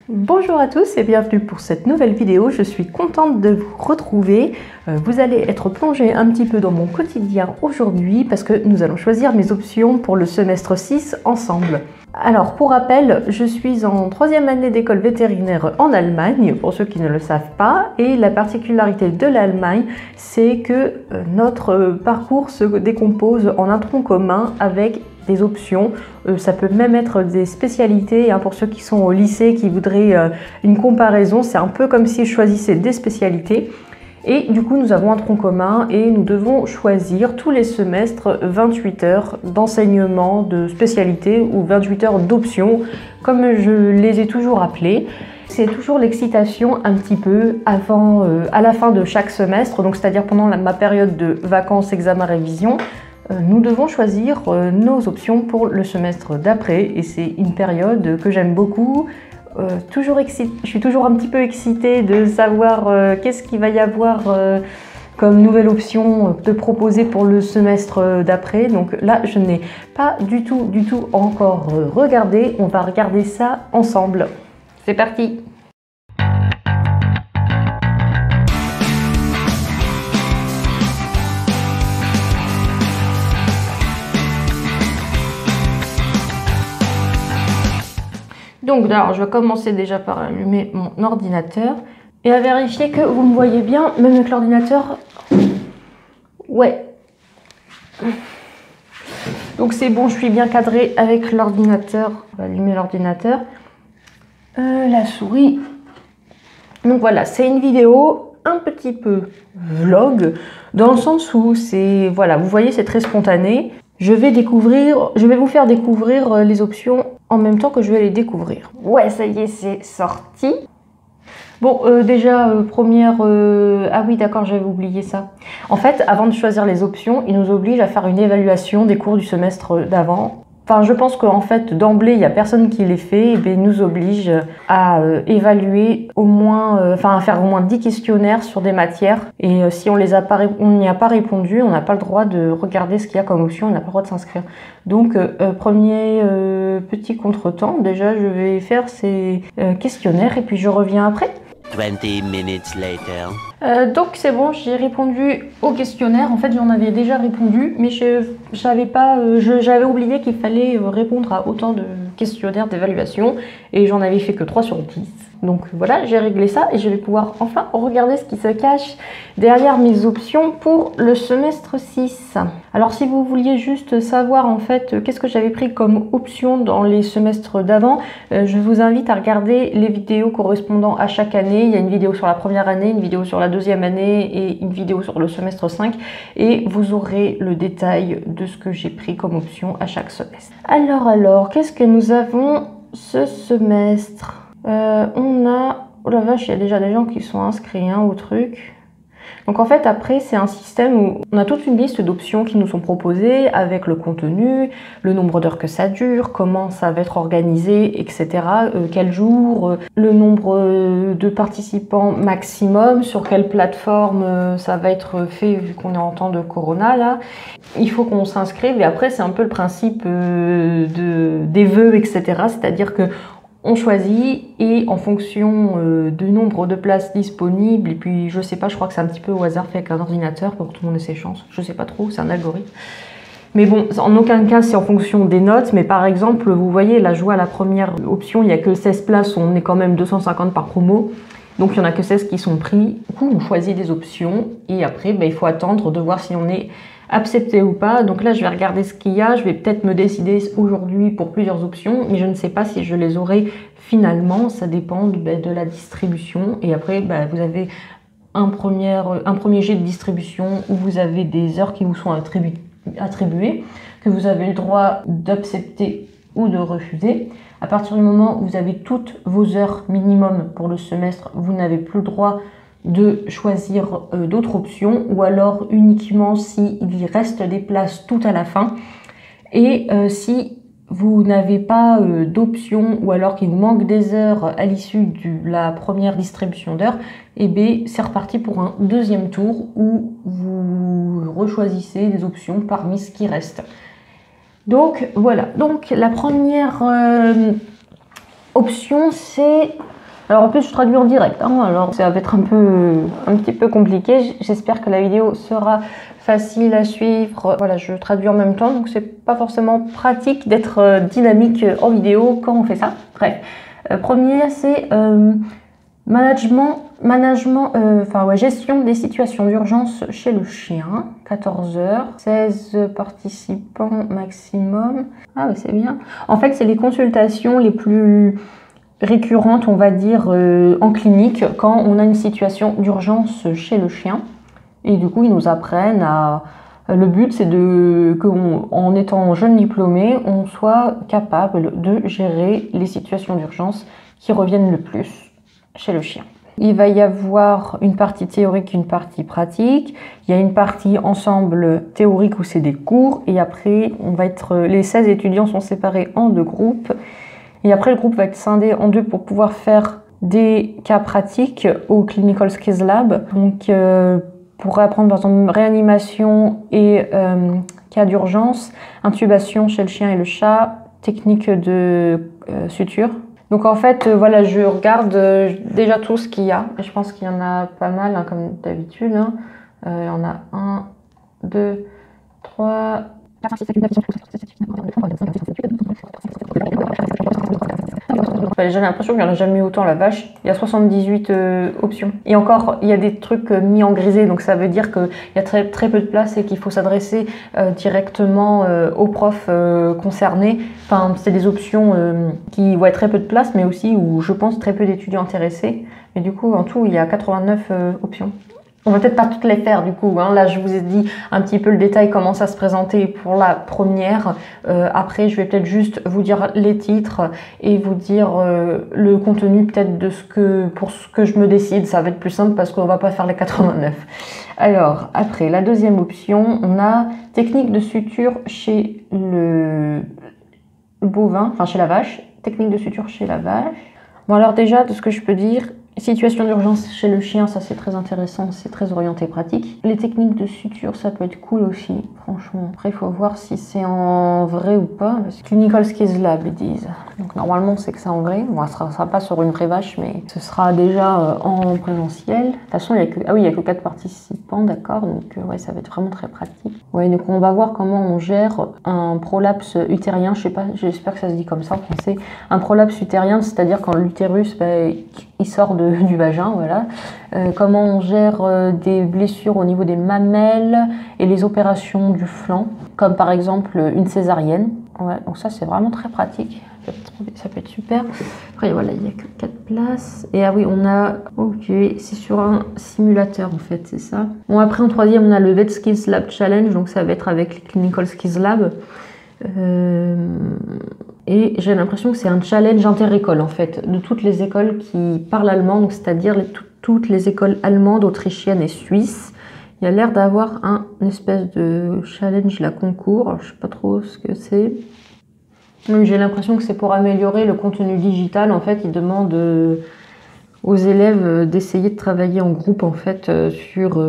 Bonjour à tous et bienvenue pour cette nouvelle vidéo. Je suis contente de vous retrouver. Vous allez être plongé un petit peu dans mon quotidien aujourd'hui parce que nous allons choisir mes options pour le semestre 6 ensemble. Alors pour rappel, je suis en 3e année d'école vétérinaire en Allemagne, pour ceux qui ne le savent pas, et la particularité de l'Allemagne, c'est que notre parcours se décompose en un tronc commun avec des options. Ça peut même être des spécialités, hein, pour ceux qui sont au lycée, qui voudraient une comparaison, c'est un peu comme si je choisissais des spécialités. Et du coup, nous avons un tronc commun et nous devons choisir tous les semestres 28 heures d'enseignement de spécialité ou 28 heures d'options, comme je les ai toujours appelées. C'est toujours l'excitation un petit peu avant, à la fin de chaque semestre, donc c'est-à-dire pendant ma période de vacances, examen, révision. Nous devons choisir nos options pour le semestre d'après et c'est une période que j'aime beaucoup. Je suis toujours un petit peu excitée de savoir qu'est-ce qu'il va y avoir comme nouvelle option de proposer pour le semestre d'après. Donc là, je n'ai pas du tout encore regardé. On va regarder ça ensemble. C'est parti! Donc alors, je vais commencer déjà par allumer mon ordinateur et à vérifier que vous me voyez bien, même avec l'ordinateur. Ouais. Donc c'est bon, je suis bien cadrée avec l'ordinateur. On va allumer l'ordinateur. La souris. Donc voilà, c'est une vidéo un petit peu vlog, dans le sens où c'est, voilà, vous voyez, c'est très spontané. Je vais vous faire découvrir les options en même temps que je vais les découvrir. Ouais, ça y est, c'est sorti. Bon, déjà, première... Ah oui, d'accord, j'avais oublié ça. En fait, avant de choisir les options, ils nous obligent à faire une évaluation des cours du semestre d'avant. Enfin, je pense qu'en fait, d'emblée, il n'y a personne qui les fait, et bien, ils nous obligent à évaluer au moins, à faire au moins 10 questionnaires sur des matières. Et si on n'y a pas répondu, on n'a pas le droit de regarder ce qu'il y a comme option, on n'a pas le droit de s'inscrire. Donc, premier petit contretemps, déjà, je vais faire ces questionnaires et puis je reviens après. 20 minutes later. Donc c'est bon, j'ai répondu au questionnaire. En fait, j'en avais déjà répondu, mais j'avais oublié qu'il fallait répondre à autant de questionnaires d'évaluation et j'en avais fait que 3 sur 10. Donc voilà, j'ai réglé ça et je vais pouvoir enfin regarder ce qui se cache derrière mes options pour le semestre 6. Alors si vous vouliez juste savoir en fait qu'est-ce que j'avais pris comme option dans les semestres d'avant, je vous invite à regarder les vidéos correspondant à chaque année. Il y a une vidéo sur la première année, une vidéo sur la deuxième année et une vidéo sur le semestre 5 et vous aurez le détail de ce que j'ai pris comme option à chaque semestre. Alors, qu'est-ce que nous avons ce semestre? On a... Oh la vache, il y a déjà des gens qui sont inscrits au truc. Donc en fait, après, c'est un système où on a toute une liste d'options qui nous sont proposées avec le contenu, le nombre d'heures que ça dure, comment ça va être organisé, etc. Quel jour, le nombre de participants maximum, sur quelle plateforme ça va être fait vu qu'on est en temps de corona là. Il faut qu'on s'inscrive et après, c'est un peu le principe des vœux, etc. C'est-à-dire que on choisit et en fonction du nombre de places disponibles, et puis je sais pas, je crois que c'est un petit peu au hasard fait avec un ordinateur pour que tout le monde ait ses chances, je sais pas trop, c'est un algorithme. Mais bon, en aucun cas c'est en fonction des notes, mais par exemple, vous voyez, là je vois la première option, il n'y a que 16 places, on est quand même 250 par promo, donc il n'y en a que 16 qui sont pris. Du coup, on choisit des options et après, il faut attendre de voir si on est accepté ou pas. Donc là, je vais regarder ce qu'il y a. Je vais peut-être me décider aujourd'hui pour plusieurs options, mais je ne sais pas si je les aurai finalement. Ça dépend de la distribution. Et après, vous avez un premier jet de distribution où vous avez des heures qui vous sont attribuées, que vous avez le droit d'accepter ou de refuser. À partir du moment où vous avez toutes vos heures minimum pour le semestre, vous n'avez plus le droit de choisir d'autres options ou alors uniquement s'il reste des places tout à la fin et si vous n'avez pas d'option ou alors qu'il vous manque des heures à l'issue de la première distribution d'heures, et bien c'est reparti pour un deuxième tour où vous rechoisissez des options parmi ce qui reste. Donc voilà, donc la première option c'est Alors en plus je traduis en direct, hein, alors ça va être un petit peu compliqué. J'espère que la vidéo sera facile à suivre. Voilà, je traduis en même temps, donc c'est pas forcément pratique d'être dynamique en vidéo quand on fait ça. Bref, premier c'est gestion des situations d'urgence chez le chien. 14 heures, 16 participants maximum. Ah ouais, c'est bien. En fait, c'est les consultations les plus récurrente, on va dire, en clinique quand on a une situation d'urgence chez le chien. Et du coup, ils nous apprennent à... Le but, c'est qu'en étant jeune diplômé, on soit capable de gérer les situations d'urgence qui reviennent le plus chez le chien. Il va y avoir une partie théorique, une partie pratique. Il y a une partie ensemble théorique où c'est des cours. Et après, les 16 étudiants sont séparés en 2 groupes. Et après, le groupe va être scindé en 2 pour pouvoir faire des cas pratiques au Clinical Skills Lab. Donc, pour apprendre par exemple réanimation et cas d'urgence, intubation chez le chien et le chat, technique de suture. Donc en fait, voilà, je regarde déjà tout ce qu'il y a. Et je pense qu'il y en a pas mal, hein, comme d'habitude. Hein. Il y en a 1, 2, 3... J'ai l'impression qu'il n'y en a jamais eu autant, la vache. Il y a 78 options. Et encore, il y a des trucs mis en grisé, donc ça veut dire qu'il y a très peu de place et qu'il faut s'adresser directement aux profs concernés. Enfin, c'est des options qui vont être très peu de place, mais aussi où je pense très peu d'étudiants intéressés. Mais du coup, en tout, il y a 89 options. On va peut-être pas toutes les faire du coup, hein. Là je vous ai dit un petit peu le détail, comment ça se présentait pour la première. Après je vais peut-être juste vous dire les titres et vous dire le contenu peut-être pour ce que je me décide. Ça va être plus simple parce qu'on va pas faire les 89. Alors après la deuxième option, on a technique de suture chez le bovin, enfin chez la vache. Technique de suture chez la vache. Bon alors déjà de ce que je peux dire, situation d'urgence chez le chien, ça c'est très intéressant, c'est très orienté pratique. Les techniques de suture, ça peut être cool aussi, franchement. Après, il faut voir si c'est en vrai ou pas. Clinical Skills Lab, ils disent. Donc normalement, c'est que c'est en vrai. Bon, ça sera pas sur une vraie vache, mais ce sera déjà en présentiel. De toute façon, il y a que 4 participants, d'accord. Donc ouais, ça va être vraiment très pratique. Ouais, donc on va voir comment on gère un prolapse utérien. Je sais pas, j'espère que ça se dit comme ça en français. Un prolapse utérien, c'est-à-dire quand l'utérus, il sort du vagin, voilà. Comment on gère des blessures au niveau des mamelles et les opérations du flanc, comme par exemple une césarienne. Ouais, donc ça c'est vraiment très pratique, ça peut être super. Après voilà, il n'y a que 4 places. Et ah oui, on a, ok, c'est sur un simulateur en fait, c'est ça. Bon, après en troisième on a le Vet Skills Lab Challenge, donc ça va être avec les Clinical Skills Lab. Et j'ai l'impression que c'est un challenge inter-école en fait, de toutes les écoles qui parlent allemand, donc c'est-à-dire toutes les écoles allemandes, autrichiennes et suisses. Il y a l'air d'avoir un espèce de challenge, la concours, alors, je sais pas trop ce que c'est. J'ai l'impression que c'est pour améliorer le contenu digital, en fait, ils demandent aux élèves d'essayer de travailler en groupe en fait sur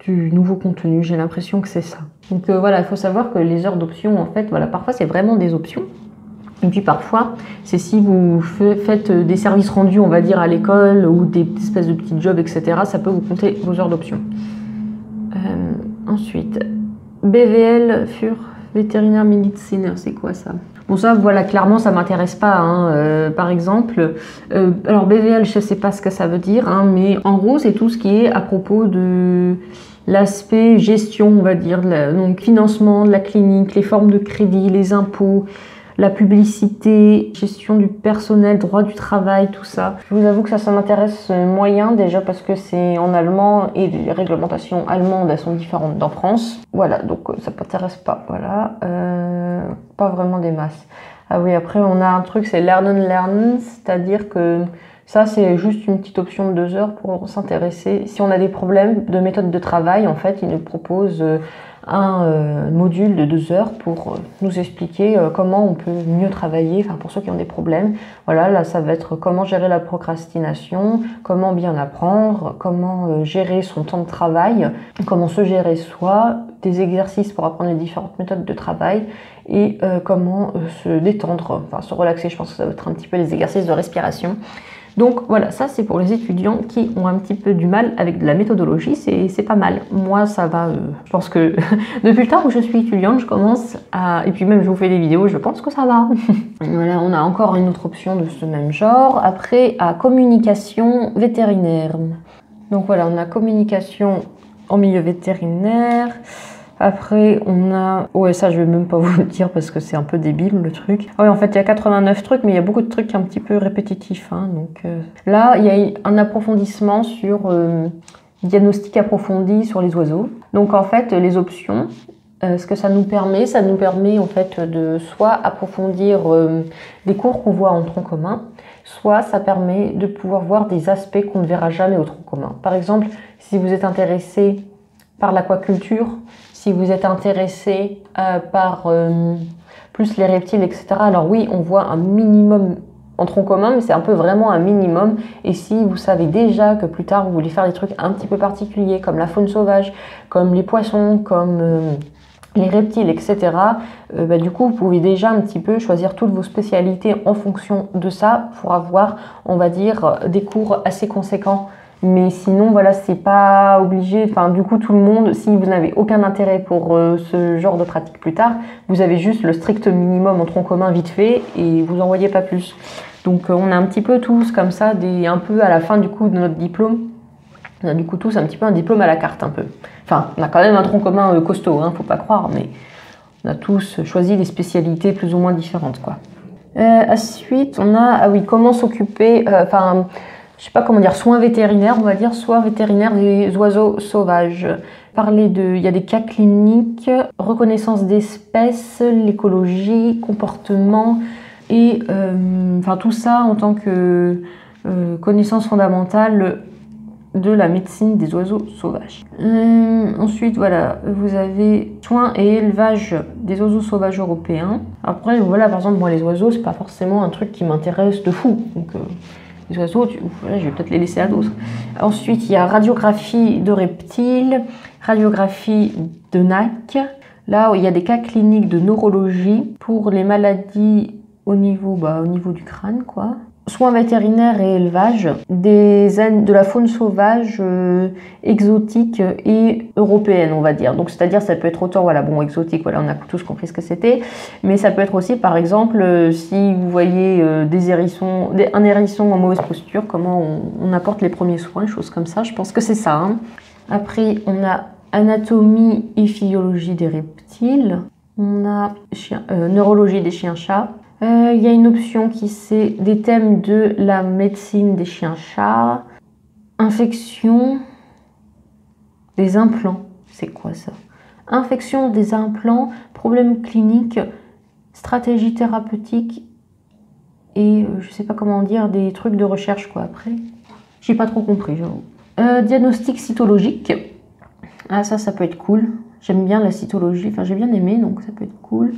du nouveau contenu, j'ai l'impression que c'est ça. Donc voilà, il faut savoir que les heures d'option, en fait, voilà, parfois c'est vraiment des options. Et puis parfois, c'est si vous faites des services rendus, on va dire, à l'école ou des espèces de petits jobs, etc., ça peut vous compter vos heures d'option. Ensuite, BVL für Veterinärmediziner, c'est quoi ça? Bon ça, voilà, clairement, ça m'intéresse pas, hein. Par exemple, alors BVL, je sais pas ce que ça veut dire, hein, mais en gros, c'est tout ce qui est à propos de l'aspect gestion, on va dire, donc financement de la clinique, les formes de crédit, les impôts, la publicité, gestion du personnel, droit du travail, tout ça. Je vous avoue que ça m'intéresse moyen, déjà parce que c'est en allemand et les réglementations allemandes, elles sont différentes d'en France. Voilà, donc ça m'intéresse pas, voilà. Pas vraiment des masses. Ah oui, après on a un truc, c'est Lernen, c'est-à-dire que ça c'est juste une petite option de 2 heures pour s'intéresser. Si on a des problèmes de méthode de travail, en fait, ils nous proposent un module de 2 heures pour nous expliquer comment on peut mieux travailler, enfin pour ceux qui ont des problèmes. Voilà, là ça va être comment gérer la procrastination, comment bien apprendre, comment gérer son temps de travail, comment se gérer soi, des exercices pour apprendre les différentes méthodes de travail et comment se détendre, enfin se relaxer. Je pense que ça va être un petit peu les exercices de respiration. Donc voilà, ça c'est pour les étudiants qui ont un petit peu du mal avec de la méthodologie, c'est pas mal. Moi ça va, je pense que depuis le temps où je suis étudiante, je commence à... Et puis même je vous fais des vidéos, je pense que ça va. Voilà, on a encore une autre option de ce même genre. Après, à communication vétérinaire. Donc voilà, on a communication en milieu vétérinaire. Après, on a... Ouais, ça, je vais même pas vous le dire parce que c'est un peu débile, le truc. Ouais, en fait, il y a 89 trucs, mais il y a beaucoup de trucs un petit peu répétitifs. Hein, donc, là, il y a un approfondissement sur... diagnostic approfondi sur les oiseaux. Donc, en fait, les options, ce que ça nous permet en fait de soit approfondir des cours qu'on voit en tronc commun, soit ça permet de pouvoir voir des aspects qu'on ne verra jamais au tronc commun. Par exemple, si vous êtes intéressé par l'aquaculture, si vous êtes intéressé par plus les reptiles, etc. Alors oui, on voit un minimum en tronc commun, mais c'est un peu vraiment un minimum. Et si vous savez déjà que plus tard, vous voulez faire des trucs un petit peu particuliers, comme la faune sauvage, comme les poissons, comme les reptiles, etc., du coup, vous pouvez déjà un petit peu choisir toutes vos spécialités en fonction de ça pour avoir, on va dire, des cours assez conséquents. Mais sinon, voilà, c'est pas obligé. Enfin, du coup, tout le monde, si vous n'avez aucun intérêt pour ce genre de pratique plus tard, vous avez juste le strict minimum en tronc commun vite fait et vous en voyez pas plus. Donc, on a un petit peu tous comme ça, un peu à la fin du coup de notre diplôme. On a du coup tous un petit peu un diplôme à la carte un peu. Enfin, on a quand même un tronc commun costaud, hein, faut pas croire, mais on a tous choisi des spécialités plus ou moins différentes, quoi. Ensuite, on a, ah oui, comment s'occuper, je sais pas comment dire, soins vétérinaires, on va dire, soins vétérinaires des oiseaux sauvages. Il y a des cas cliniques, reconnaissance d'espèces, l'écologie, comportement, et tout ça en tant que connaissance fondamentale de la médecine des oiseaux sauvages. Ensuite, voilà, vous avez soins et élevage des oiseaux sauvages européens. Après, voilà, par exemple, moi, les oiseaux, c'est pas forcément un truc qui m'intéresse de fou. Donc, les oiseaux, voilà, je vais peut-être les laisser à d'autres. Ensuite, il y a radiographie de reptiles, radiographie de NAC. Là, il y a des cas cliniques de neurologie pour les maladies au niveau du crâne, quoi. Soins vétérinaires et élevage, de la faune sauvage exotique et européenne, on va dire. Donc, c'est-à-dire, ça peut être autant, voilà, bon, exotique, voilà, on a tous compris ce que c'était, mais ça peut être aussi, par exemple, si vous voyez un hérisson en mauvaise posture, comment on apporte les premiers soins, choses comme ça, je pense que c'est ça. Hein. Après, on a anatomie et physiologie des reptiles, on a neurologie des chiens-chats. Il y a une option qui c'est des thèmes de la médecine des chiens-chats, infection des implants, c'est quoi ça? Infection des implants, problèmes cliniques, stratégie thérapeutique et je sais pas comment dire, des trucs de recherche quoi après. J'ai pas trop compris, j'avoue. Diagnostic cytologique, ah ça peut être cool. J'aime bien la cytologie, enfin j'ai bien aimé, donc ça peut être cool.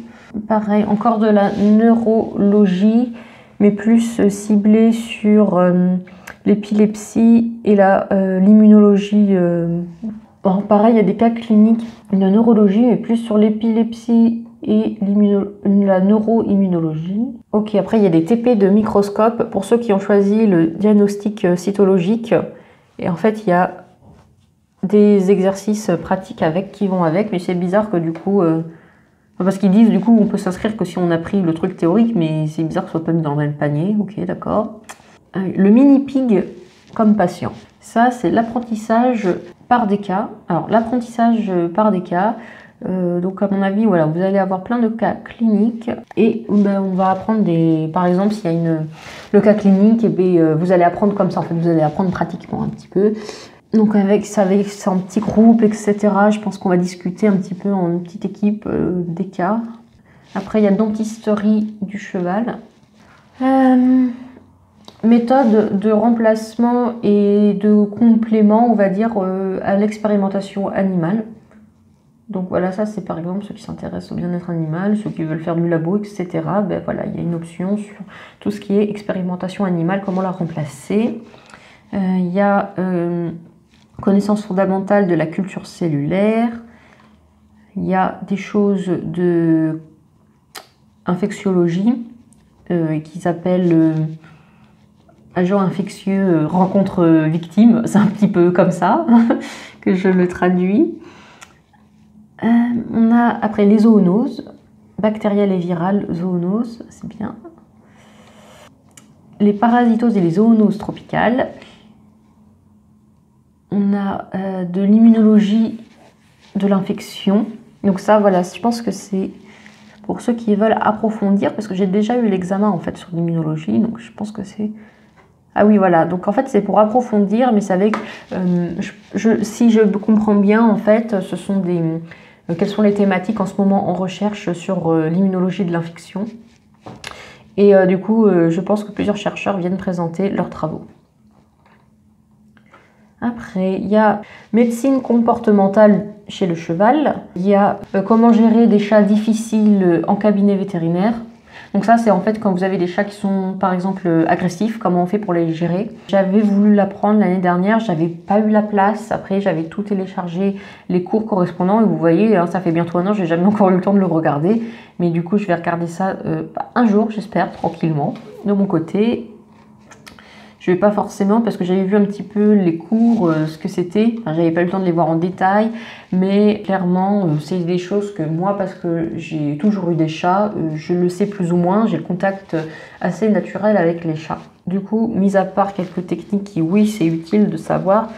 Pareil, encore de la neurologie, mais plus ciblée sur l'épilepsie et l'immunologie. Bon, pareil, il y a des cas cliniques de neurologie, mais plus sur l'épilepsie et la neuroimmunologie. Ok, après il y a des TP de microscope pour ceux qui ont choisi le diagnostic cytologique. Et en fait, il y a des exercices pratiques qui vont avec, mais c'est bizarre que du coup... parce qu'ils disent du coup on peut s'inscrire que si on a pris le truc théorique, mais c'est bizarre que ce soit pas mis dans le même panier. Ok, d'accord. Le mini-pig comme patient. Ça, c'est l'apprentissage par des cas. Alors, l'apprentissage par des cas, donc à mon avis, voilà, vous allez avoir plein de cas cliniques et on va apprendre par exemple, s'il y a le cas clinique, vous allez apprendre comme ça, en fait, vous allez apprendre pratiquement un petit peu. Donc avec son petit groupe, etc., je pense qu'on va discuter un petit peu en petite équipe des cas. Après, il y a dentisterie du cheval. Méthode de remplacement et de complément, on va dire, à l'expérimentation animale. Donc voilà, ça c'est par exemple ceux qui s'intéressent au bien-être animal, ceux qui veulent faire du labo, etc. Ben voilà, il y a une option sur tout ce qui est expérimentation animale, comment la remplacer. Il y a connaissance fondamentale de la culture cellulaire. Il y a des choses de infectiologie qui s'appellent agent infectieux rencontre victime, c'est un petit peu comme ça que je le traduis. On a après les zoonoses, bactériales et virales, zoonoses, c'est bien. Les parasitoses et les zoonoses tropicales. On a de l'immunologie de l'infection. Donc ça, voilà, je pense que c'est pour ceux qui veulent approfondir, parce que j'ai déjà eu l'examen en fait sur l'immunologie, donc je pense que c'est... Ah oui, voilà, donc en fait c'est pour approfondir, mais c'est avec... si je comprends bien, en fait, ce sont des... quelles sont les thématiques en ce moment en recherche sur l'immunologie de l'infection. Et du coup, je pense que plusieurs chercheurs viennent présenter leurs travaux. Après, il y a médecine comportementale chez le cheval. Il y a comment gérer des chats difficiles en cabinet vétérinaire. Donc ça, c'est en fait quand vous avez des chats qui sont par exemple agressifs, comment on fait pour les gérer. J'avais voulu l'apprendre l'année dernière, j'avais pas eu la place. Après, j'avais tout téléchargé, les cours correspondants. Et vous voyez, hein, ça fait bientôt 1 an, j'ai jamais encore eu le temps de le regarder. Mais du coup, je vais regarder ça un jour, j'espère, tranquillement, de mon côté. Je vais pas forcément, parce que j'avais vu un petit peu les cours, ce que c'était. Enfin, j'avais pas eu le temps de les voir en détail, mais clairement, c'est des choses que moi, parce que j'ai toujours eu des chats, je le sais plus ou moins. J'ai le contact assez naturel avec les chats. Du coup, mis à part quelques techniques qui, oui, c'est utile de savoir,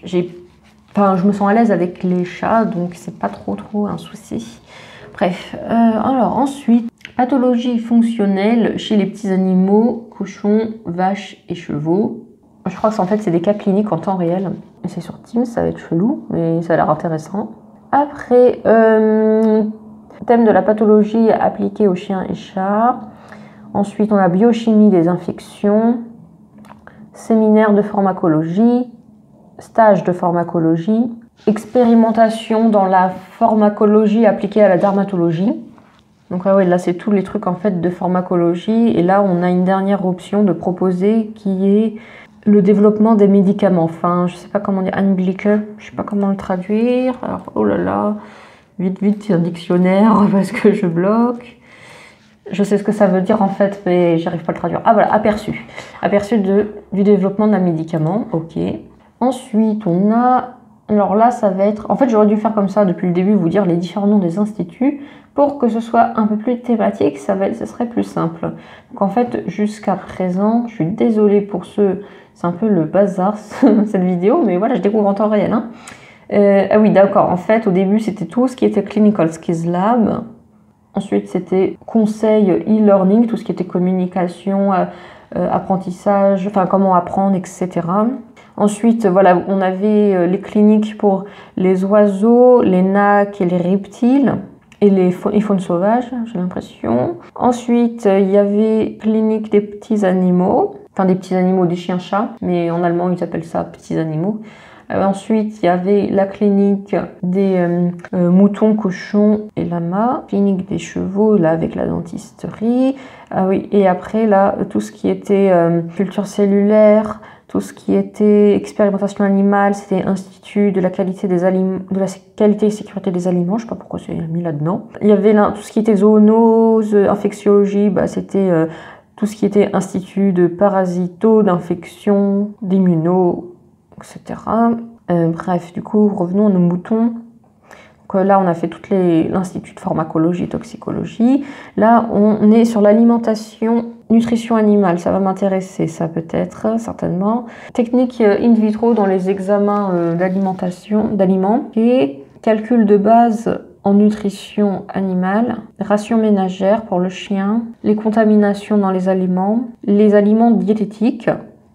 je me sens à l'aise avec les chats, donc c'est pas trop un souci. Bref, alors ensuite, pathologie fonctionnelle chez les petits animaux, cochons, vaches et chevaux. Je crois que en fait c'est des cas cliniques en temps réel. C'est sur Teams, ça va être chelou, mais ça a l'air intéressant. Après, thème de la pathologie appliquée aux chiens et chats. Ensuite, on a biochimie des infections, séminaire de pharmacologie, stage de pharmacologie, expérimentation dans la pharmacologie appliquée à la dermatologie. Donc là c'est tous les trucs en fait de pharmacologie. Et là, on a une dernière option de proposer qui est le développement des médicaments. Enfin, je sais pas comment dire, Anblique, je sais pas comment le traduire. Alors, oh là là, vite, un dictionnaire parce que je bloque. Je sais ce que ça veut dire en fait, mais j'arrive pas à le traduire. Ah voilà, aperçu. Aperçu du développement d'un médicament, ok. Ensuite, on a... Alors là, ça va être... En fait, j'aurais dû faire comme ça depuis le début, vous dire les différents noms des instituts. Pour que ce soit un peu plus thématique, ce serait plus simple. Donc en fait, jusqu'à présent, je suis désolée pour ceux... C'est un peu le bazar, cette vidéo, mais voilà, je découvre en temps réel. Hein. Ah oui, d'accord. En fait, au début, c'était tout ce qui était Clinical Skills Lab. Ensuite, c'était conseil e-learning, tout ce qui était communication, apprentissage, enfin comment apprendre, etc. Ensuite, voilà, on avait les cliniques pour les oiseaux, les nacs et les reptiles et les faunes sauvages, j'ai l'impression. Ensuite, il y avait clinique des petits animaux, enfin des petits animaux, des chiens-chats, mais en allemand, ils appellent ça petits animaux. Ensuite, il y avait la clinique des moutons, cochons et lamas, clinique des chevaux, là, avec la dentisterie. Ah oui, et après, là, tout ce qui était culture cellulaire, tout ce qui était expérimentation animale, c'était Institut de la qualité des aliments, de la qualité et sécurité des aliments, je sais pas pourquoi c'est mis là-dedans. Il y avait là, tout ce qui était zoonose, infectiologie, bah, c'était tout ce qui était Institut de parasito, d'infection, d'immuno, etc. Bref, du coup, revenons à nos moutons. Donc, là, on a fait l'Institut de pharmacologie et toxicologie. Là, on est sur l'alimentation, nutrition animale. Ça va m'intéresser, ça peut-être, certainement. Technique in vitro dans les examens d'aliments. Et calcul de base en nutrition animale, ration ménagère pour le chien, les contaminations dans les aliments diététiques,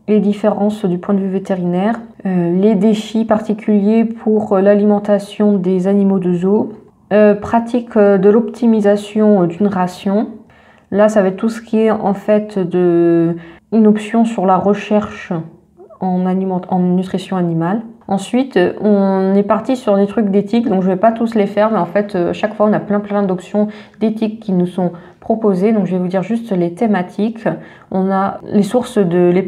les différences du point de vue vétérinaire, les défis particuliers pour l'alimentation des animaux de zoo, pratique de l'optimisation d'une ration. Là, ça va être tout ce qui est en fait une option sur la recherche en nutrition animale. Ensuite, on est parti sur des trucs d'éthique, donc je vais pas tous les faire, mais en fait, chaque fois, on a plein d'options d'éthique qui nous sont proposées. Donc, je vais vous dire juste les thématiques. On a les sources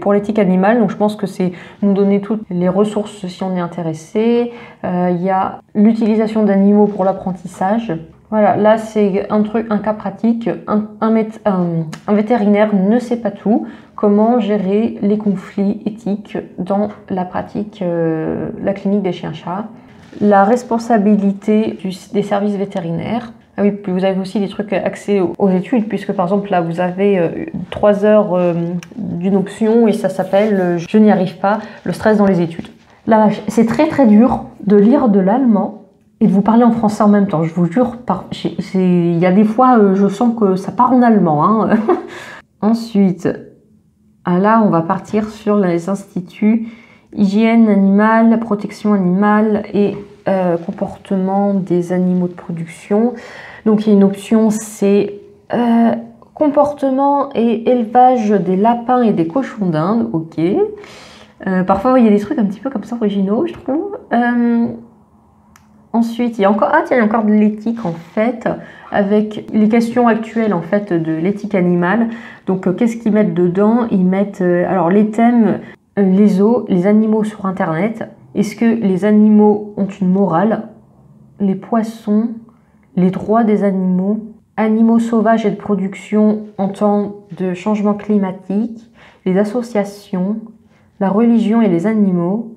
pour l'éthique animale, donc je pense que c'est nous donner toutes les ressources si on est intéressé. Il y a l'utilisation d'animaux pour l'apprentissage. Voilà, là c'est un cas pratique. Un vétérinaire ne sait pas tout. Comment gérer les conflits éthiques dans la pratique, la clinique des chiens-chats. La responsabilité des services vétérinaires. Ah oui, puis vous avez aussi des trucs axés aux études, puisque par exemple là vous avez 3 heures d'une option et ça s'appelle Je n'y arrive pas, le stress dans les études. Là, c'est très dur de lire de l'allemand et de vous parler en français en même temps. Je vous jure, il y a des fois je sens que ça part en allemand. Hein. Ensuite, là on va partir sur les instituts hygiène animale, protection animale et comportement des animaux de production. Donc il y a une option, c'est comportement et élevage des lapins et des cochons d'Inde. Ok. Parfois il y a des trucs un petit peu comme ça originaux, je trouve. Ensuite, il y a encore de l'éthique en fait, avec les questions actuelles en fait de l'éthique animale. Donc qu'est-ce qu'ils mettent dedans? Ils mettent alors les thèmes, les zoos, les animaux sur internet. Est-ce que les animaux ont une morale? Les poissons, les droits des animaux, animaux sauvages et de production en temps de changement climatique, les associations, la religion et les animaux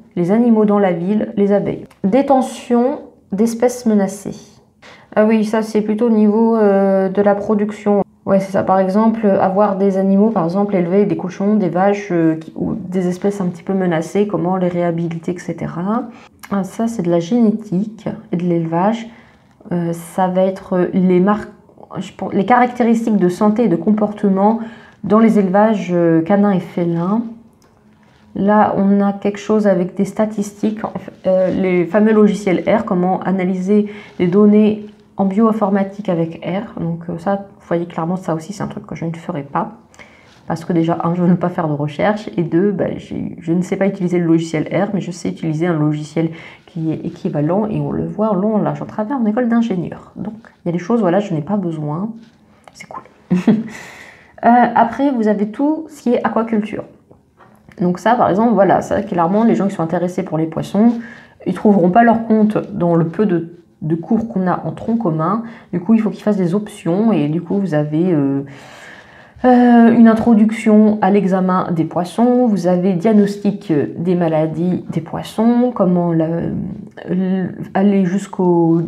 dans la ville, les abeilles. Détention d'espèces menacées. Ah oui, ça c'est plutôt au niveau de la production. Ouais, c'est ça. Par exemple, avoir des animaux, par exemple, élever des cochons, des vaches ou des espèces un petit peu menacées, comment les réhabiliter, etc. Ah, ça, c'est de la génétique et de l'élevage. Ça va être les caractéristiques de santé et de comportement dans les élevages canins et félins. Là, on a quelque chose avec des statistiques, les fameux logiciels R, comment analyser les données en bioinformatique avec R. Donc ça, vous voyez clairement, ça aussi, c'est un truc que je ne ferai pas. Parce que déjà, je ne veux pas faire de recherche. Et 2, je ne sais pas utiliser le logiciel R, mais je sais utiliser un logiciel qui est équivalent. Et on le voit en long, là, j'en travaille en école d'ingénieur. Donc, il y a des choses, voilà, je n'ai pas besoin. C'est cool. Après, vous avez tout ce qui est aquaculture. Donc ça, par exemple, voilà, ça, clairement, les gens qui sont intéressés pour les poissons, ils ne trouveront pas leur compte dans le peu de cours qu'on a en tronc commun. Du coup, il faut qu'ils fassent des options et du coup, vous avez une introduction à l'examen des poissons, vous avez diagnostic des maladies des poissons, comment aller jusqu'au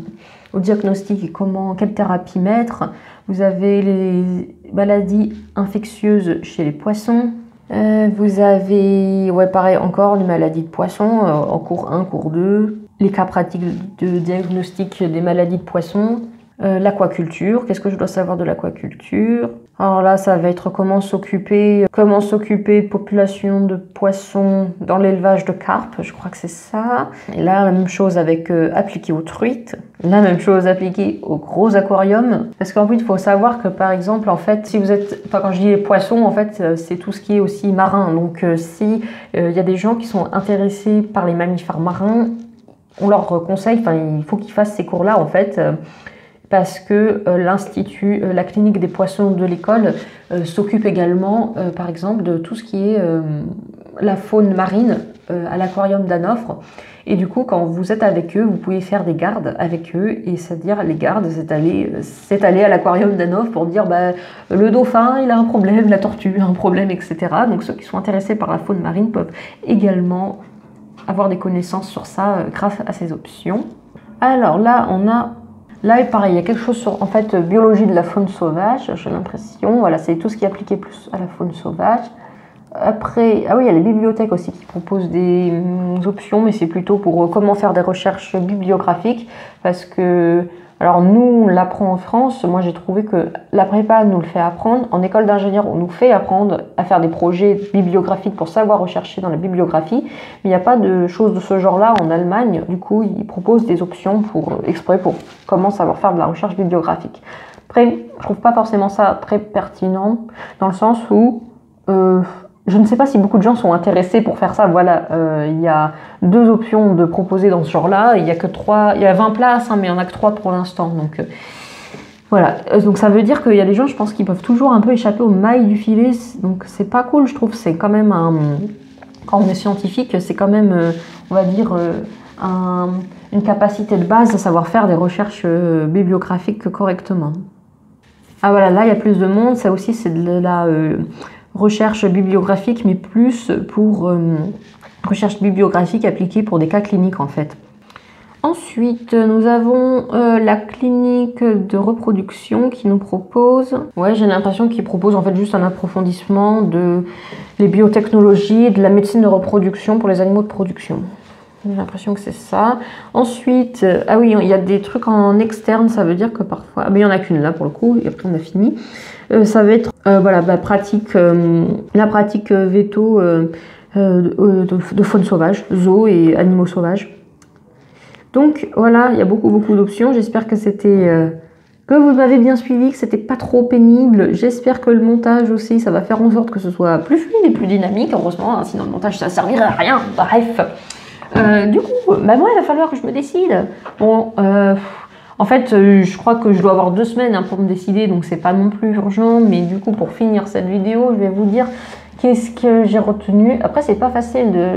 diagnostic et quelle thérapie mettre. Vous avez les maladies infectieuses chez les poissons. Vous avez, ouais, pareil, encore les maladies de poissons en cours 1, cours 2. Les cas pratiques de diagnostic des maladies de poissons. L'aquaculture, qu'est-ce que je dois savoir de l'aquaculture? Alors là, ça va être comment s'occuper de population de poissons dans l'élevage de carpes, je crois que c'est ça. Et là, la même chose avec appliqué aux truites, la même chose appliquée aux gros aquariums. Parce qu'en fait, il faut savoir que par exemple, en fait, si vous êtes, enfin quand je dis les poissons, en fait, c'est tout ce qui est aussi marin. Donc si il y a des gens qui sont intéressés par les mammifères marins, on leur conseille, enfin il faut qu'ils fassent ces cours-là en fait. Parce que l'institut, la clinique des poissons de l'école s'occupe également, par exemple, de tout ce qui est la faune marine à l'aquarium d'Hanovre. Et du coup, quand vous êtes avec eux, vous pouvez faire des gardes avec eux. Et c'est-à-dire, les gardes, c'est aller à l'aquarium d'Hanovre pour dire le dauphin, il a un problème, la tortue a un problème, etc. Donc ceux qui sont intéressés par la faune marine peuvent également avoir des connaissances sur ça grâce à ces options. Alors là, là, pareil, il y a quelque chose sur, en fait, biologie de la faune sauvage, j'ai l'impression. Voilà, c'est tout ce qui est appliqué plus à la faune sauvage. Après, ah oui, il y a les bibliothèques aussi qui proposent des options, mais c'est plutôt pour comment faire des recherches bibliographiques. Parce que, alors nous, on l'apprend en France. Moi, j'ai trouvé que la prépa nous le fait apprendre. En école d'ingénieur, on nous fait apprendre à faire des projets bibliographiques pour savoir rechercher dans la bibliographie. Mais il n'y a pas de choses de ce genre-là en Allemagne. Du coup, ils proposent des options exprès pour comment savoir faire de la recherche bibliographique. Après, je trouve pas forcément ça très pertinent, dans le sens où je ne sais pas si beaucoup de gens sont intéressés pour faire ça. Voilà, il y a 2 options de proposer dans ce genre-là. Il y a 20 places, hein, mais il n'y en a que 3 pour l'instant. Donc voilà. Donc ça veut dire qu'il y a des gens, je pense, qui peuvent toujours un peu échapper aux mailles du filet. Donc c'est pas cool, je trouve. C'est quand même quand on est scientifique, c'est quand même, on va dire, une capacité de base à savoir faire des recherches bibliographiques correctement. Ah voilà, là il y a plus de monde, ça aussi c'est de la recherche bibliographique, mais plus pour recherche bibliographique appliquée pour des cas cliniques en fait. Ensuite, nous avons la clinique de reproduction qui nous propose... Ouais, j'ai l'impression qu'ils proposent en fait juste un approfondissement de les biotechnologies, de la médecine de reproduction pour les animaux de production. J'ai l'impression que c'est ça. Ensuite, ah oui, il y a des trucs en externe, ça veut dire que parfois... Ah, mais il n'y en a qu'une là pour le coup, et après on a fini. Ça va être voilà, la pratique veto de faune sauvage, zoo et animaux sauvages. Donc voilà, il y a beaucoup d'options. J'espère que que vous m'avez bien suivi, que c'était pas trop pénible. J'espère que le montage aussi, ça va faire en sorte que ce soit plus fluide et plus dynamique. Heureusement, hein, sinon le montage ça servirait à rien. Bref. Du coup, bah moi il va falloir que je me décide. Bon, en fait, je crois que je dois avoir 2 semaines hein, pour me décider, donc c'est pas non plus urgent. Mais du coup, pour finir cette vidéo, je vais vous dire qu'est-ce que j'ai retenu. Après, c'est pas facile de...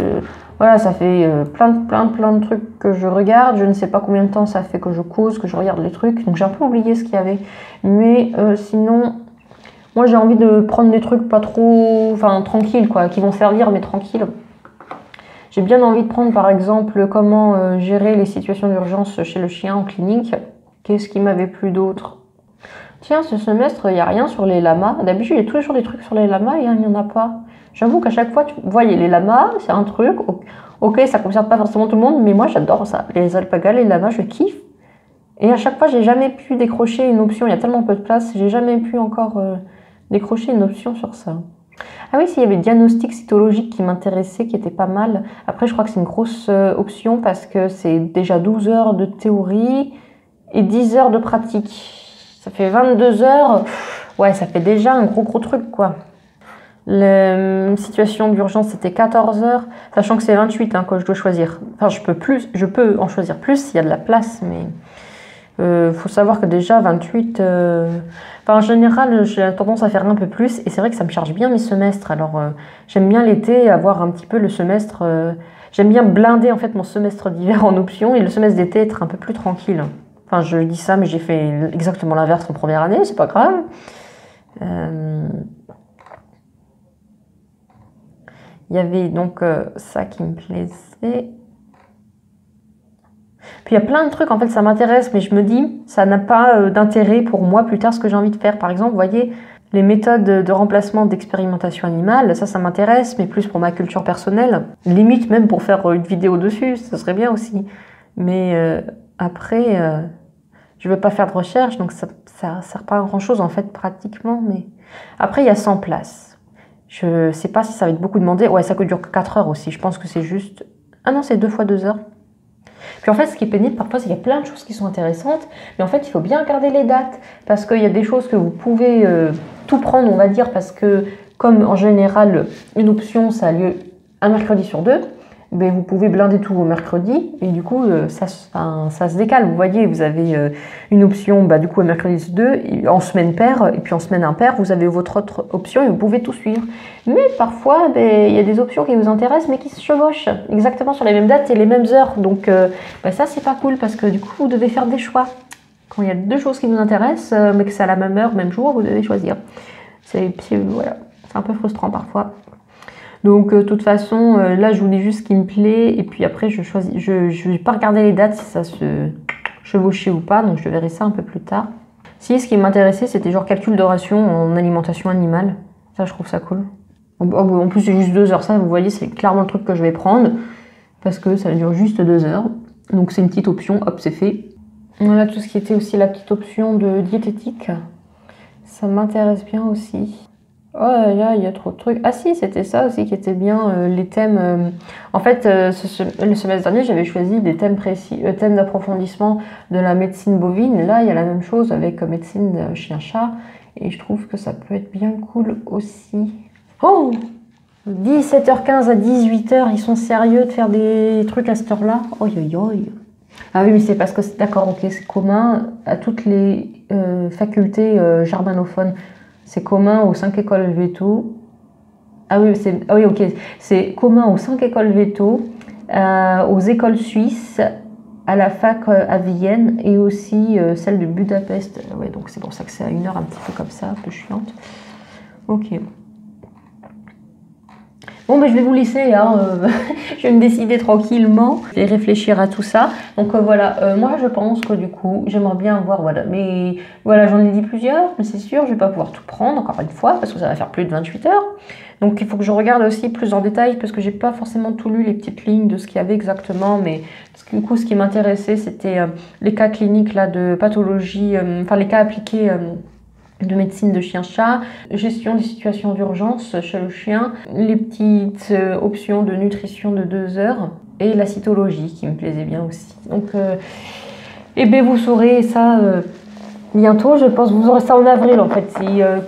Voilà, ça fait plein de trucs que je regarde. Je ne sais pas combien de temps ça fait que je cause, que je regarde les trucs. Donc j'ai un peu oublié ce qu'il y avait. Mais sinon, moi j'ai envie de prendre des trucs pas trop... Enfin, tranquilles quoi, qui vont servir, mais tranquilles. J'ai bien envie de prendre par exemple comment gérer les situations d'urgence chez le chien en clinique. Qu'est-ce qui m'avait plu d'autre? Tiens, ce semestre, il n'y a rien sur les lamas. D'habitude, il y a tous les jours des trucs sur les lamas et il n'y en a pas. J'avoue qu'à chaque fois, tu vois, les lamas, c'est un truc. Ok, ça ne concerne pas forcément tout le monde, mais moi, j'adore ça. Les alpagas, les lamas, je kiffe. Et à chaque fois, j'ai jamais pu décrocher une option. Il y a tellement peu de place, j'ai jamais pu encore décrocher une option sur ça. Ah oui, s'il y avait diagnostic cytologique qui m'intéressait, qui était pas mal. Après, je crois que c'est une grosse option parce que c'est déjà 12 heures de théorie et 10 heures de pratique. Ça fait 22 heures. Ouais, ça fait déjà un gros truc, quoi. La situation d'urgence, c'était 14 heures, sachant que c'est 28 hein, que je dois choisir. Enfin, je peux en choisir plus s'il y a de la place, mais faut savoir que déjà 28... Enfin, en général, j'ai tendance à faire un peu plus, et c'est vrai que ça me charge bien mes semestres. Alors, j'aime bien l'été, avoir un petit peu le semestre... j'aime bien blinder en fait mon semestre d'hiver en option, et le semestre d'été être un peu plus tranquille. Enfin, je dis ça, mais j'ai fait exactement l'inverse en première année, c'est pas grave. Il y avait donc ça qui me plaisait. Puis il y a plein de trucs, en fait, ça m'intéresse, mais je me dis, ça n'a pas d'intérêt pour moi plus tard ce que j'ai envie de faire. Par exemple, vous voyez, les méthodes de remplacement d'expérimentation animale, ça m'intéresse, mais plus pour ma culture personnelle. Limite même pour faire une vidéo dessus, ça serait bien aussi. Mais après, je ne veux pas faire de recherche, donc ça ne sert pas à grand-chose, en fait, pratiquement. Mais après, il y a 100 places. Je sais pas si ça va être beaucoup demandé. Ouais, ça dure que 4 heures aussi. Je pense que c'est juste... Ah non, c'est 2 fois 2 heures. Puis en fait, ce qui est pénible parfois, c'est qu'il y a plein de choses qui sont intéressantes. Mais en fait, il faut bien regarder les dates. Parce qu'il y a des choses que vous pouvez tout prendre, on va dire. Parce que comme en général, une option, ça a lieu un mercredi sur 2. Ben, vous pouvez blinder tout au mercredi. Et du coup, ça se décale. Vous voyez, vous avez une option du coup, au mercredi 2, en semaine paire. Et puis en semaine impaire, vous avez votre autre option et vous pouvez tout suivre. Mais parfois, il y a des options qui vous intéressent, mais qui se chevauchent exactement sur les mêmes dates et les mêmes heures. Donc ça, c'est pas cool parce que du coup, vous devez faire des choix. Quand il y a 2 choses qui vous intéressent, mais que c'est à la même heure, même jour, vous devez choisir. Voilà, c'est un peu frustrant parfois. Donc, de toute façon, là, je vous dis juste ce qui me plaît. Et puis après, je vais pas regarder les dates si ça se chevauchait ou pas. Donc, je verrai ça un peu plus tard. Si, ce qui m'intéressait, c'était genre calcul de ration en alimentation animale. Ça, je trouve ça cool. En plus, c'est juste 2 heures. Ça, vous voyez, c'est clairement le truc que je vais prendre. Parce que ça dure juste 2 heures. Donc, c'est une petite option. Hop, c'est fait. Voilà, tout ce qui était aussi la petite option de diététique. Ça m'intéresse bien aussi. Oh là, il y a trop de trucs. Ah si, c'était ça aussi qui était bien, les thèmes. En fait, le semestre dernier, j'avais choisi des thèmes précis, thèmes d'approfondissement de la médecine bovine. Là, il y a la même chose avec médecine chien-chat. Et je trouve que ça peut être bien cool aussi. Oh 17h15 à 18h, ils sont sérieux de faire des trucs à cette heure-là? Oi, oi, oi. Ah oui, mais c'est parce que c'est d'accord, ok, c'est commun à toutes les facultés germanophones. C'est commun aux 5 écoles véto. Ah oui, ok. C'est commun aux 5 écoles véto aux écoles suisses, à la fac à Vienne et aussi celle de Budapest. Ouais, donc c'est pour ça que c'est à 1 heure un petit peu comme ça, un peu chiante. Ok. Bon, ben, je vais vous laisser, hein, je vais me décider tranquillement et réfléchir à tout ça. Donc voilà, moi je pense que du coup, j'aimerais bien voir, voilà, mais voilà, j'en ai dit plusieurs, mais c'est sûr, je vais pas pouvoir tout prendre, encore une fois, parce que ça va faire plus de 28 heures. Donc il faut que je regarde aussi plus en détail, parce que j'ai pas forcément tout lu les petites lignes de ce qu'il y avait exactement, mais du coup, ce qui m'intéressait, c'était les cas cliniques là, de pathologie, enfin les cas appliqués de médecine de chien-chat, gestion des situations d'urgence chez le chien, les petites options de nutrition de 2 heures et la cytologie qui me plaisait bien aussi. Donc, eh bien, vous saurez ça bientôt, je pense. Vous aurez ça en avril en fait.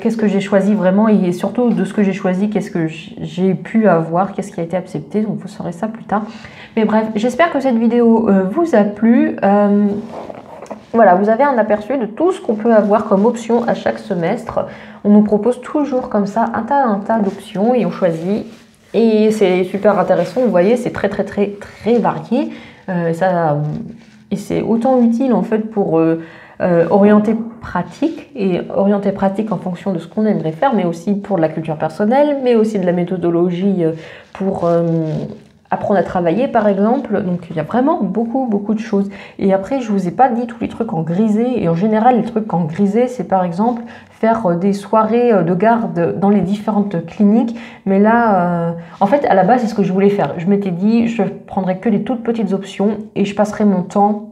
Qu'est-ce que j'ai choisi vraiment et surtout de ce que j'ai choisi, qu'est-ce que j'ai pu avoir, qu'est-ce qui a été accepté. Donc, vous saurez ça plus tard. Mais bref, j'espère que cette vidéo vous a plu. Voilà, vous avez un aperçu de tout ce qu'on peut avoir comme option à chaque semestre. On nous propose toujours comme ça un tas d'options et on choisit. Et c'est super intéressant, vous voyez, c'est très varié. Et c'est autant utile en fait pour orienter pratique et orienter pratique en fonction de ce qu'on aimerait faire, mais aussi pour de la culture personnelle, mais aussi de la méthodologie pour apprendre à travailler par exemple. Donc il y a vraiment beaucoup de choses. Et après je vous ai pas dit tous les trucs en grisé, et en général les trucs en grisé c'est par exemple faire des soirées de garde dans les différentes cliniques. Mais là en fait à la base c'est ce que je voulais faire. Je m'étais dit je prendrais que des toutes petites options et je passerai mon temps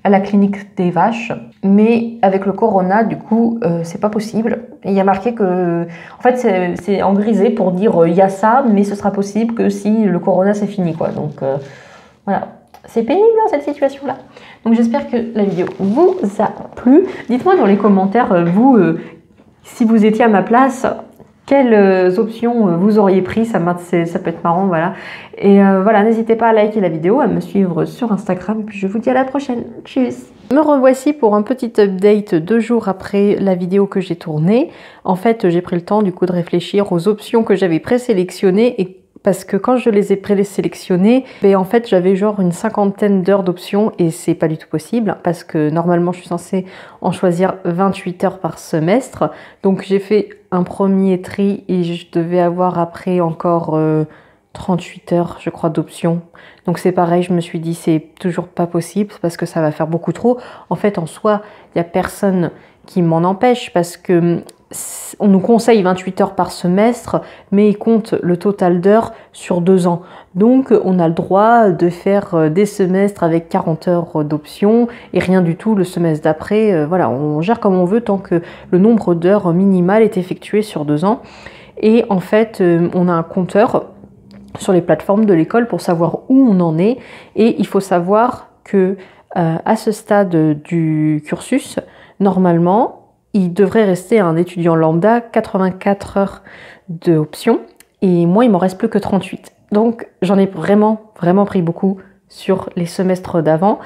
à la clinique des vaches, mais avec le corona, du coup, c'est pas possible. Et il y a marqué que, en fait, c'est en grisé pour dire il y a ça, mais ce sera possible que si le corona c'est fini, quoi. Donc voilà, c'est pénible hein, cette situation-là. Donc j'espère que la vidéo vous a plu. Dites-moi dans les commentaires, vous, si vous étiez à ma place, quelles options vous auriez pris, ça peut être marrant, voilà. Et voilà, n'hésitez pas à liker la vidéo, à me suivre sur Instagram, et puis je vous dis à la prochaine. Tchuss! Me revoici pour un petit update 2 jours après la vidéo que j'ai tournée. En fait, j'ai pris le temps du coup de réfléchir aux options que j'avais présélectionnées et parce que quand je les ai présélectionnées, en fait j'avais genre une 50aine d'heures d'options et c'est pas du tout possible parce que normalement je suis censée en choisir 28 heures par semestre. Donc j'ai fait un premier tri et je devais avoir après encore 38 heures je crois d'options. Donc c'est pareil, je me suis dit c'est toujours pas possible parce que ça va faire beaucoup trop. En fait en soi il n'y a personne qui m'en empêche parce que on nous conseille 28 heures par semestre, mais il compte le total d'heures sur 2 ans. Donc on a le droit de faire des semestres avec 40 heures d'options et rien du tout le semestre d'après. Voilà, on gère comme on veut tant que le nombre d'heures minimal est effectué sur 2 ans. Et en fait, on a un compteur sur les plateformes de l'école pour savoir où on en est. Et il faut savoir que à ce stade du cursus, normalement, il devrait rester à un étudiant lambda 84 heures d'options et moi il m'en reste plus que 38. Donc j'en ai vraiment pris beaucoup sur les semestres d'avant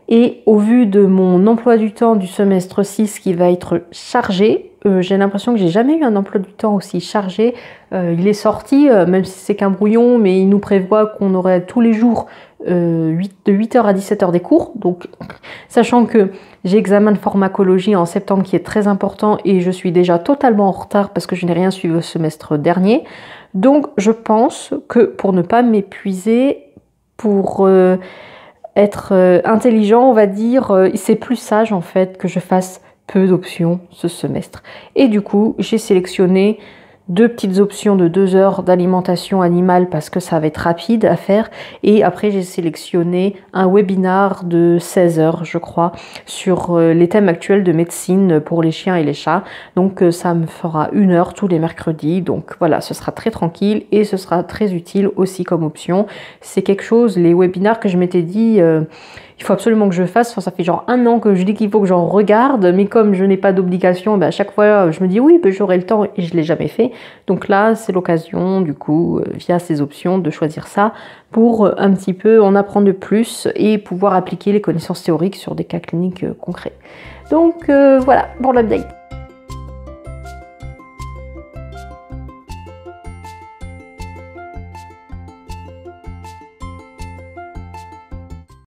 et au vu de mon emploi du temps du semestre 6 qui va être chargé, j'ai l'impression que j'ai jamais eu un emploi du temps aussi chargé. Il est sorti, même si c'est qu'un brouillon, mais il nous prévoit qu'on aurait tous les jours de 8h à 17h des cours. Donc, sachant que j'ai examen de pharmacologie en septembre qui est très important et je suis déjà totalement en retard parce que je n'ai rien suivi au semestre dernier. Donc, je pense que pour ne pas m'épuiser, pour être intelligent, on va dire, c'est plus sage en fait que je fasse peu d'options ce semestre. Et du coup, j'ai sélectionné 2 petites options de 2 heures d'alimentation animale parce que ça va être rapide à faire. Et après, j'ai sélectionné un webinar de 16 heures, je crois, sur les thèmes actuels de médecine pour les chiens et les chats. Donc, ça me fera 1 heure tous les mercredis. Donc, voilà, ce sera très tranquille et ce sera très utile aussi comme option. C'est quelque chose, les webinars que je m'étais dit... il faut absolument que je fasse, enfin, ça fait genre 1 an que je dis qu'il faut que j'en regarde, mais comme je n'ai pas d'obligation, à chaque fois je me dis oui, j'aurai le temps et je ne l'ai jamais fait. Donc là, c'est l'occasion, du coup, via ces options, de choisir ça pour un petit peu en apprendre de plus et pouvoir appliquer les connaissances théoriques sur des cas cliniques concrets. Donc voilà pour l'update.